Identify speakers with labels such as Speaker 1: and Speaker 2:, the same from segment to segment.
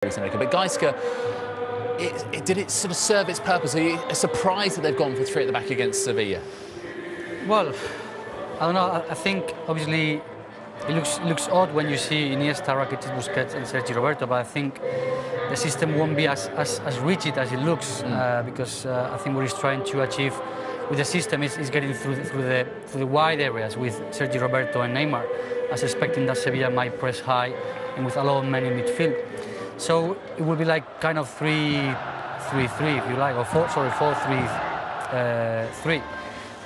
Speaker 1: But Geiska, did it sort of serve its purpose? Are you surprised that they've gone for 3 at the back against Sevilla?
Speaker 2: Well, I don't know. I think obviously it looks odd when you see Iniesta, Rakitic, Busquets, and Sergi Roberto. But I think the system won't be as rigid as it looks because I think what he's trying to achieve with the system is getting through the wide areas with Sergi Roberto and Neymar, as expecting that Sevilla might press high and with a lot of men in midfield. So it will be like kind of 3-3-3, if you like, or 4-3-3,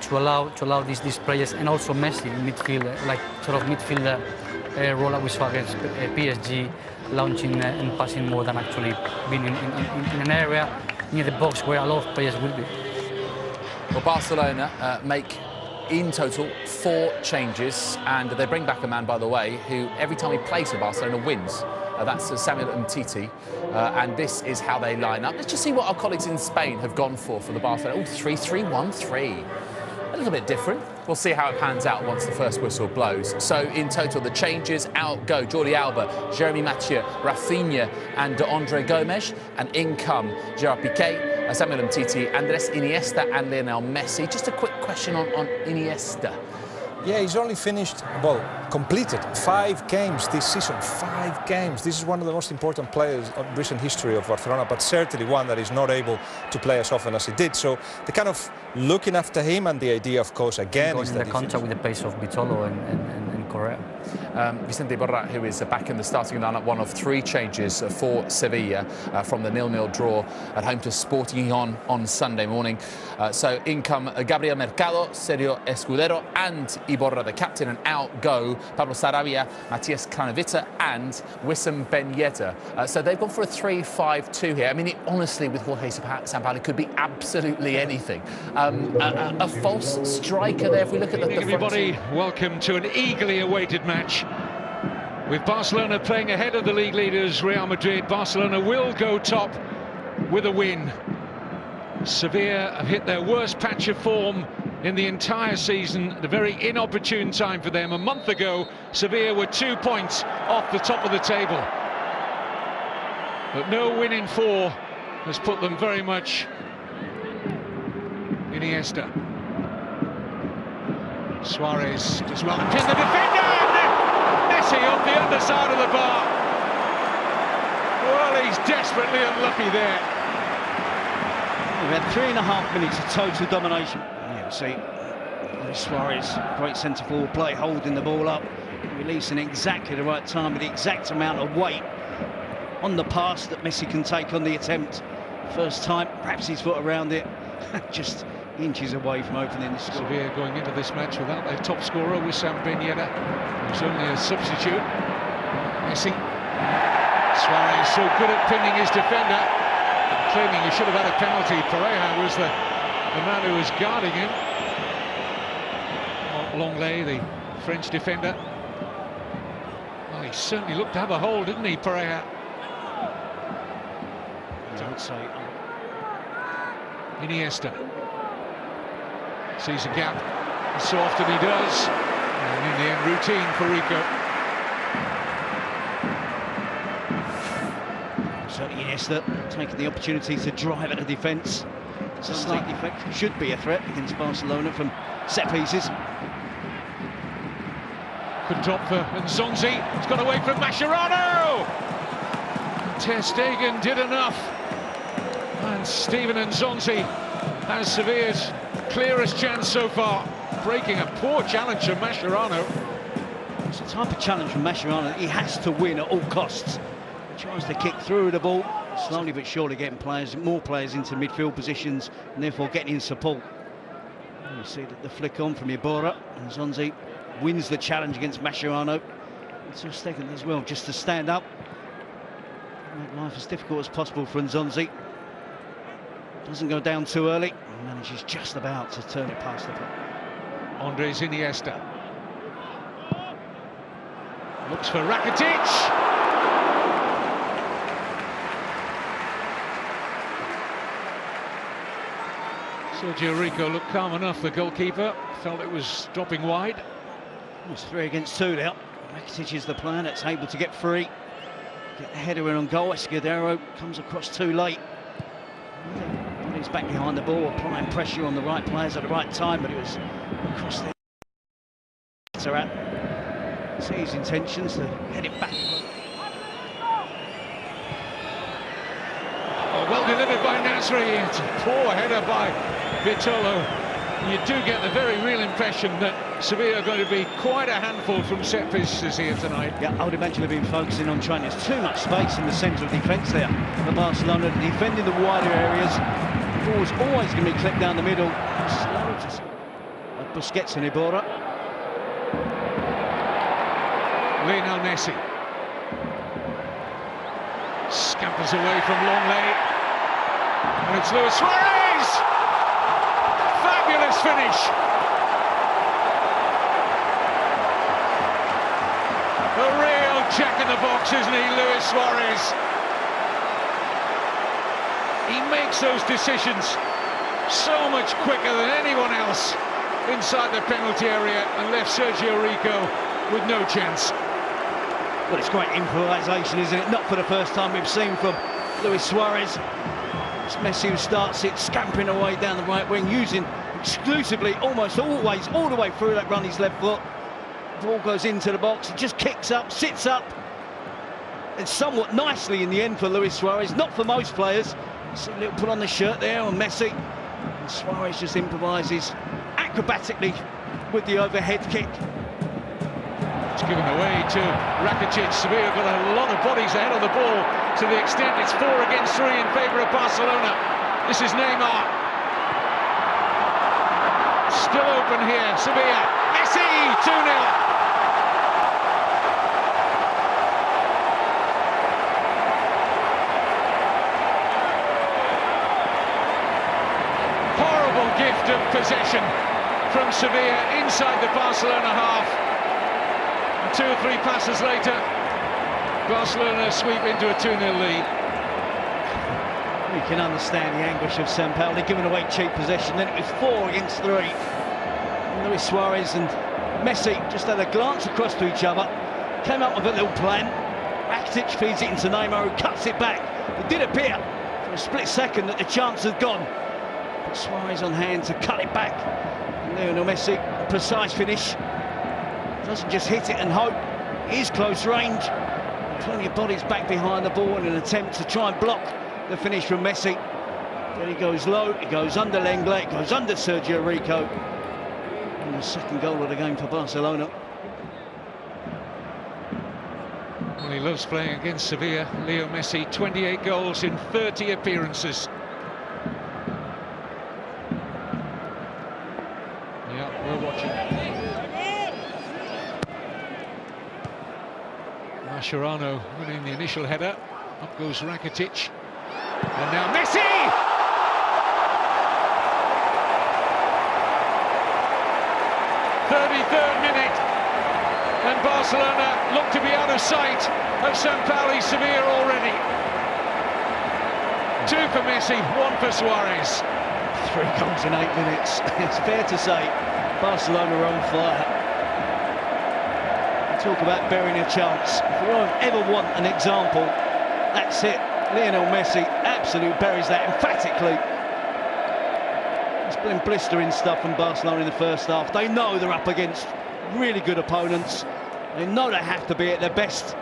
Speaker 2: to allow these players and also Messi in midfield, like sort of midfielder role with Suarez, PSG, launching and passing more than actually being in an area near the box where a lot of players will be.
Speaker 1: Well, Barcelona make in total 4 changes, and they bring back a man, by the way, who every time he plays for Barcelona wins. That's Samuel Umtiti, and this is how they line up. Let's just see what our colleagues in Spain have gone for the Barcelona. Oh, 3-3-1-3. A little bit different. We'll see how it pans out once the first whistle blows. So, in total, the changes out go Jordi Alba, Jeremy Mathieu, Rafinha and Andre Gomes, and in come Gerard Piqué, Samuel Umtiti, Andres Iniesta and Lionel Messi. Just a quick question on Iniesta.
Speaker 3: Yeah, he's only finished, well, completed 5 games this season. 5 games. This is one of the most important players of recent history of Barcelona, but certainly one that is not able to play as often as he did. So they're kind of looking after him, and the idea, of course, again, is that
Speaker 2: the contact with the pace of Bitolo and Correa.
Speaker 1: Vicente Iborra, who is back in the starting lineup, one of 3 changes for Sevilla from the 0-0 draw at home to Sporting on Sunday morning. So in come Gabriel Mercado, Sergio Escudero and Iborra, the captain, and out go Pablo Sarabia, Matias Craneviter and Wissam Ben Yedder. So they've gone for a 3-5-2 here. I mean, honestly, with Jorge Sampaoli, it could be absolutely anything. A false striker there, if we look at the
Speaker 4: Everybody, welcome to an eagerly awaited match. With Barcelona playing ahead of the league leaders, Real Madrid, Barcelona will go top with a win. Sevilla have hit their worst patch of form in the entire season at a very inopportune time for them. A month ago, Sevilla were 2 points off the top of the table. But no win in 4 has put them very much Iniesta. Suarez does well to pin the defender. Messi off the underside of the bar. Well, he's desperately unlucky there.
Speaker 5: We've had 3.5 minutes of total domination. Yeah, see, Suarez, great centre-forward play, holding the ball up, releasing exactly the right time with the exact amount of weight on the pass that Messi can take on the attempt. First time, perhaps his foot around it, just inches away from opening the score.
Speaker 4: Sevilla going into this match without their top scorer, Wissam Ben Yedder, who's only a substitute. Messi. Suarez so good at pinning his defender, claiming he should have had a penalty. Pareja was the man who was guarding him. Longley, the French defender. Well, he certainly looked to have a hold, didn't he, Pareja?
Speaker 5: Don't say.
Speaker 4: Iniesta sees a gap, and so often he does, and in the end, routine for Rico.
Speaker 5: Certainly Iniesta taking the opportunity to drive at the defence. It's a slight defect, should be a threat against Barcelona from set pieces.
Speaker 4: Good drop for Nzonzi, it's got away from Mascherano! Ter Stegen did enough, and Steven Nzonzi has Sevilla's clearest chance so far, breaking a poor challenge from Mascherano.
Speaker 5: It's the type of challenge from Mascherano that he has to win at all costs. He tries to kick through the ball, slowly but surely getting more players into midfield positions, and therefore getting in support. And you see that the flick on from Iborra, and Nzonzi wins the challenge against Mascherano. It's a second as well, just to stand up, make life as difficult as possible for Nzonzi. Doesn't go down too early, and manages just about to turn it past the foot.
Speaker 4: Andres Iniesta looks for Rakitic. Sergio Rico looked calm enough, the goalkeeper. Felt it was dropping wide.
Speaker 5: It's 3 against 2 now. Rakitic is the player that's able to get free. Get the header in on goal. Escudero comes across too late. He's back behind the ball, applying pressure on the right players at the right time, but it was across there. See his intentions to head it back.
Speaker 4: Oh, well delivered by Nasri. It's a poor header by Vitolo. You do get the very real impression that Sevilla are going to be quite a handful from set pieces here tonight.
Speaker 5: Yeah, I would imagine they've been focusing on trying. There's too much space in the centre of defence there for Barcelona, defending the wider areas. The ball's always going to be clipped down the middle. Slow, just like Busquets and Iborra.
Speaker 4: Lionel Messi scampers away from Longley, and it's Luis Suarez. Fabulous finish. A real jack-in-the-box, isn't he, Luis Suarez? He makes those decisions so much quicker than anyone else inside the penalty area and left Sergio Rico with no chance.
Speaker 5: Well, it's great improvisation, isn't it? Not for the first time we've seen from Luis Suarez. It's Messi who starts it, scampering away down the right wing, using exclusively, almost always, all the way through that run, his left foot. Ball goes into the box, he just kicks up, sits up, and somewhat nicely in the end for Luis Suarez, not for most players. See a little put on the shirt there on Messi, and Suarez just improvises acrobatically with the overhead kick.
Speaker 4: It's given away to Rakitic. Sevilla got a lot of bodies ahead of the ball to the extent it's 4 against 3 in favour of Barcelona. This is Neymar. Still open here, Sevilla. Messi, 2-0. Horrible gift of possession from Sevilla inside the Barcelona half. 2 or 3 passes later, Barcelona sweep into a 2-0 lead.
Speaker 5: We can understand the anguish of Sampaoli giving away cheap possession. Then it was 4 against 3. And Luis Suarez and Messi just had a glance across to each other, came up with a little plan. Rakitic feeds it into Neymar, who cuts it back. It did appear for a split second that the chance had gone, but Suarez on hand to cut it back. And Lionel Messi, a precise finish. Doesn't just hit it and hope. It is close range. Plenty of bodies back behind the ball in an attempt to try and block the finish from Messi. Then he goes low, he goes under Lenglet, it goes under Sergio Rico. And the second goal of the game for Barcelona.
Speaker 4: Well, he loves playing against Sevilla. Leo Messi, 28 goals in 30 appearances. Yeah, we're watching. Mascherano winning the initial header. Up goes Rakitic. And now Messi! '33rd minute. And Barcelona look to be out of sight of Sampaoli Sevilla already. 2 for Messi, 1 for Suarez.
Speaker 5: 3 goals in 8 minutes. It's fair to say Barcelona are on fire. Talk about burying a chance. If you ever want an example, that's it. Lionel Messi absolutely buries that emphatically. It's been blistering stuff from Barcelona in the first half. They know they're up against really good opponents. They know they have to be at their best.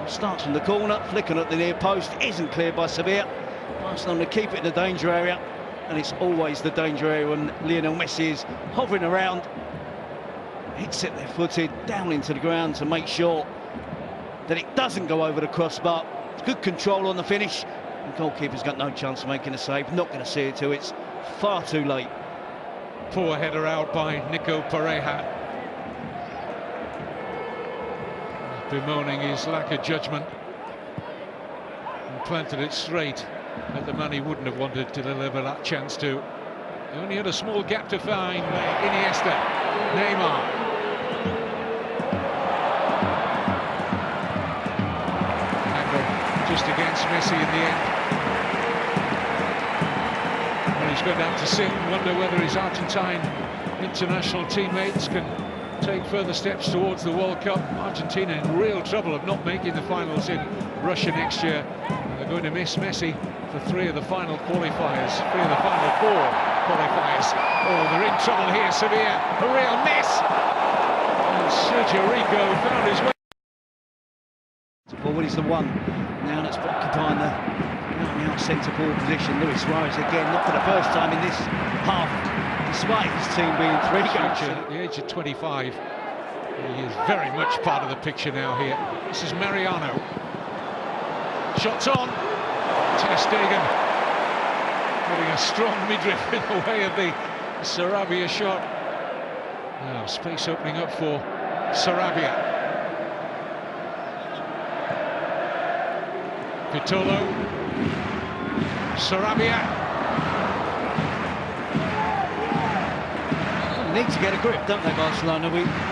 Speaker 5: Starts from the corner, flicking at the near post, isn't cleared by Sevilla. Barcelona keep it in the danger area, and it's always the danger area when Lionel Messi is hovering around. Hits it left-footed down into the ground to make sure that it doesn't go over the crossbar. It's good control on the finish. The goalkeeper's got no chance of making a save. Not going to see it till it's far too late.
Speaker 4: Poor header out by Nico Pareja. Bemoaning his lack of judgment. And planted it straight at the man he wouldn't have wanted to deliver that chance to. He only had a small gap to find. Iniesta, Neymar. Just against Messi in the end. Well, he's going to have to sit and wonder whether his Argentine international teammates can take further steps towards the World Cup. Argentina in real trouble of not making the finals in Russia next year. And they're going to miss Messi for 3 of the final qualifiers, 3 of the final 4 qualifiers. Oh, they're in trouble here, Sevilla. A real miss! And Sergio Rico found his way.
Speaker 5: Well, he's the one now that's occupying the out centre-forward position. Suarez again, not for the first time in this half, despite his team being 3 goals.
Speaker 4: At the age of 25, he is very much part of the picture now here. This is Mariano. Shots on. Ter Stegen putting a strong midriff in the way of the Sarabia shot. Now space opening up for Sarabia. Pitolo, Sarabia.
Speaker 5: Need to get a grip, don't they, Barcelona?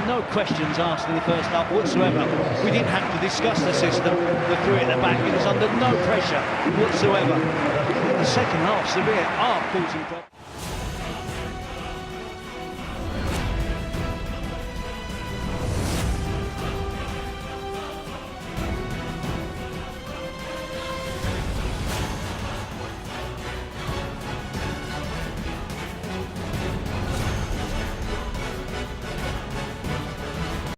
Speaker 5: No questions asked in the first half whatsoever. We didn't have to discuss the system, the 3 at the back. It was under no pressure whatsoever. In the second half, Sevilla are causing problems.